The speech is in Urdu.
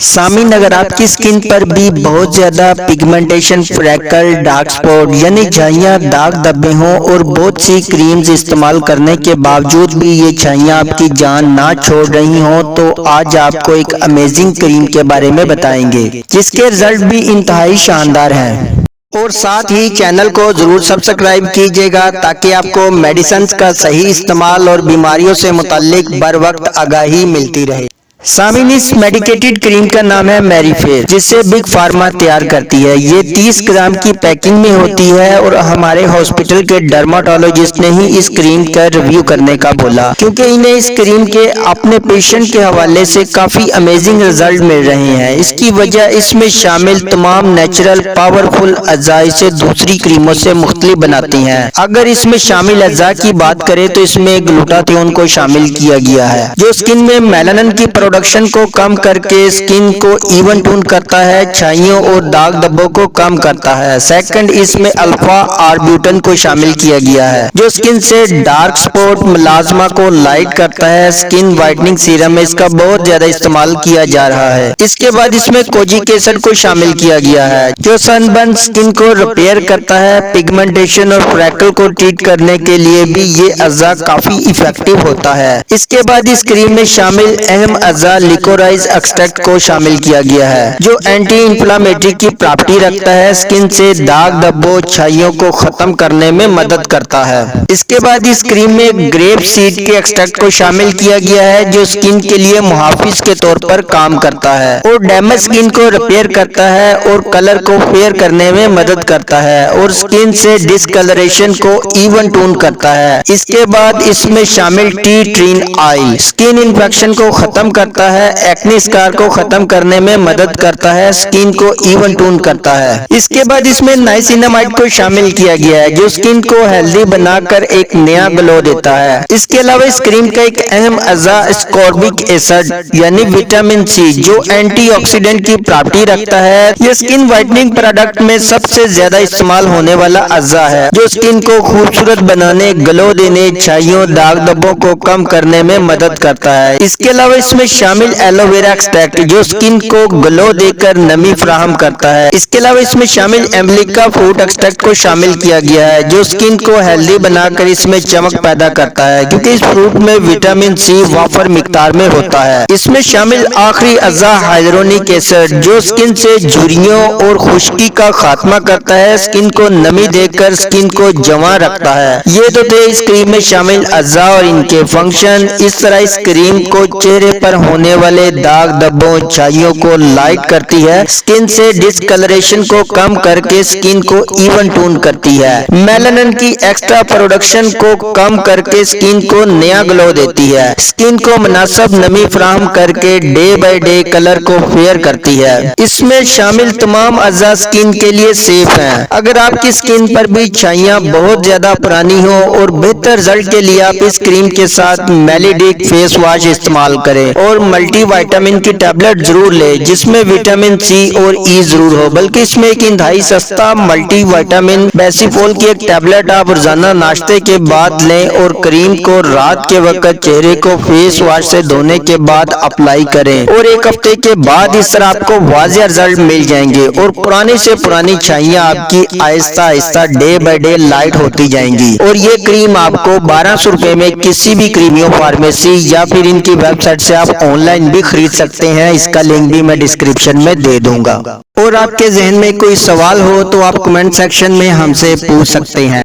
سامعین، اگر آپ کی سکن پر بھی بہت زیادہ پگمنٹیشن، فریکل، ڈارک سپاٹ یعنی چھائیاں، داغ دھبے ہوں اور بہت سی کریمز استعمال کرنے کے باوجود بھی یہ چھائیاں آپ کی جان نہ چھوڑ رہی ہوں، تو آج آپ کو ایک امیزنگ کریم کے بارے میں بتائیں گے جس کے رزلٹ بھی انتہائی شاندار ہیں۔ اور ساتھ ہی چینل کو ضرور سبسکرائب کیجیے گا تاکہ آپ کو میڈیسنز کا صحیح استعمال اور بیماریوں سے متعلق بر وقت آگاہی ملتی رہے۔ سامعین، اس میڈیکیٹڈ کریم کا نام ہے میری فیئر، جسے بگ فارما تیار کرتی ہے۔ یہ 30 گرام کی پیکنگ میں ہوتی ہے اور ہمارے ہاسپٹل کے ڈرماٹولوجسٹ نے ہی اس کریم کا ریویو کرنے کا بولا، کیونکہ انہیں اس کریم کے اپنے پیشنٹ کے حوالے سے کافی امیزنگ رزلٹ مل رہے ہیں۔ اس کی وجہ اس میں شامل تمام نیچرل پاورفل اجزاء اسے دوسری کریموں سے مختلف بناتی ہیں۔ اگر اس میں شامل اجزاء کی بات کریں تو اس میں گلوٹاتھیون کو شامل کیا گیا ہے، جو سکن میں میلانن کی پروڈکشن کو کم کر کے سکن کو ایون ٹون کرتا ہے، چھائیوں اور داغ دھبوں کو کم کرتا ہے۔ سیکنڈ، اس میں الفا آربیوٹن کو شامل کیا گیا ہے، جو سکن سے ڈارک سپاٹ ملازمہ کو لائٹ کرتا ہے۔ سکن وائٹننگ سیرم میں اس کا بہت زیادہ استعمال کیا جا رہا ہے۔ اس کے بعد اس میں کوجیک ایسڈ کو شامل کیا گیا ہے، جو سن برن سکن کو ریپیئر کرتا ہے۔ پگمنٹیشن اور فریکل کو ٹریٹ کرنے کے لیے بھی یہ اجزاء کافی افیکٹو ہوتا ہے۔ اس کے بعد اس کریم میں شامل اہم اجزاء لیکورائز ایکسٹریکٹ کو شامل کیا گیا ہے، جو اینٹی انفلامیٹری کی پراپرٹی رکھتا ہے، سکن سے داغ دھبوں، چھائیوں کو ختم کرنے میں مدد کرتا ہے۔ اس کے بعد اس کریم میں گریپ سیڈ کے ایکسٹریکٹ کو شامل کیا گیا ہے، جو سکن کے لیے محافظ کے طور پر کام کرتا ہے اور ڈیمیج سکن کو ریپیئر کرتا ہے اور کلر کو فیئر کرنے میں مدد کرتا ہے اور سکن سے ڈسکلریشن کو ایون ٹون کرتا ہے۔ اس کے بعد اس میں شامل ٹی ٹرین آئل سکن انفیکشن کو ختم کرتا ہے، ایکنی اسکار کو ختم کرنے میں مدد کرتا ہے، سکن کو ایون ٹون کرتا ہے۔ اس کے بعد اس میں نائسینامائڈ کو شامل کیا گیا ہے، جو سکن کو ہیلدی بنا کر ایک نیا گلو دیتا ہے۔ اس کے علاوہ اس کریم کا ایک اہم اجزاء اسکوربک ایسڈ یعنی وٹامن سی، جو اینٹی آکسیڈنٹ کی پراپرٹی رکھتا ہے۔ یہ سکن وائٹننگ پروڈکٹ میں سب سے زیادہ استعمال ہونے والا اجزاء ہے، جو سکن کو خوبصورت بنانے، گلو دینے، چھائیوں، داغ دھبوں کو کم کرنے میں مدد کرتا ہے۔ اس کے علاوہ اس میں شامل ایلو ویرا ایکسٹریکٹ، جو سکن کو گلو دے کر نمی فراہم کرتا ہے۔ اس کے علاوہ اس میں شامل امریکا فروٹ ایکسٹریکٹ کو شامل کیا گیا ہے، جو سکن کو ہیلدی بنا کر اس میں چمک پیدا کرتا ہے، کیونکہ اس فروٹ میں وٹامن سی وافر مقدار میں ہوتا ہے۔ اس میں شامل آخری اجزاء ہائلورونک ایسڈ، جو سکن سے جھریوں اور خشکی کا خاتمہ کرتا ہے، سکن کو نمی دے کر سکن کو جواں رکھتا ہے۔ یہ تو تھے اس کریم میں شامل اجزاء اور ان کے فنکشن۔ اس طرح اس کریم کو چہرے پر ہونے والے داغ دھبوں، چھائیوں کو لائٹ کرتی ہے، سکن سے ڈسکلریشن کو کم کر کے سکن کو ایون ٹون کرتی ہے، میلانن کی ایکسٹرا پروڈکشن کو کم کر کے سکن کو نیا گلو دیتی ہے، سکن کو مناسب نمی فراہم کر کے ڈے بائی ڈے کلر کو فیئر کرتی ہے۔ اس میں شامل تمام اجزاء سکن کے لیے سیف ہیں۔ اگر آپ کی سکن پر بھی چھائیاں بہت زیادہ پرانی ہوں اور بہتر رزلٹ کے لیے آپ اس کریم کے ساتھ میلیڈک فیس واش استعمال کریں اور ملٹی وائٹامن کی ٹیبلٹ ضرور لیں، جس میں وٹامن سی اور ای ضرور ہو، بلکہ اس میں ایک انتہائی سستا ملٹی وائٹامن بیسیفول کی ایک ٹیبلٹ آپ روزانہ ناشتے کے بعد لیں اور کریم کو رات کے وقت چہرے کو فیس واش سے دھونے کے بعد اپلائی کریں اور ایک ہفتے کے بعد اس طرح آپ کو واضح رزلٹ مل جائیں گے اور پرانی سے پرانی چھائیاں آپ کی آہستہ آہستہ ڈے بائی ڈے لائٹ ہوتی جائیں گی۔ اور یہ کریم آپ کو 1200 روپے میں کسی بھی کریمیو فارمیسی یا پھر ان کی ویب سائٹ سے آپ آن لائن بھی خرید سکتے ہیں۔ اس کا لنک بھی میں ڈسکرپشن میں دے دوں گا۔ اور آپ کے ذہن میں کوئی سوال ہو تو آپ کمنٹ سیکشن میں ہم سے پوچھ سکتے ہیں۔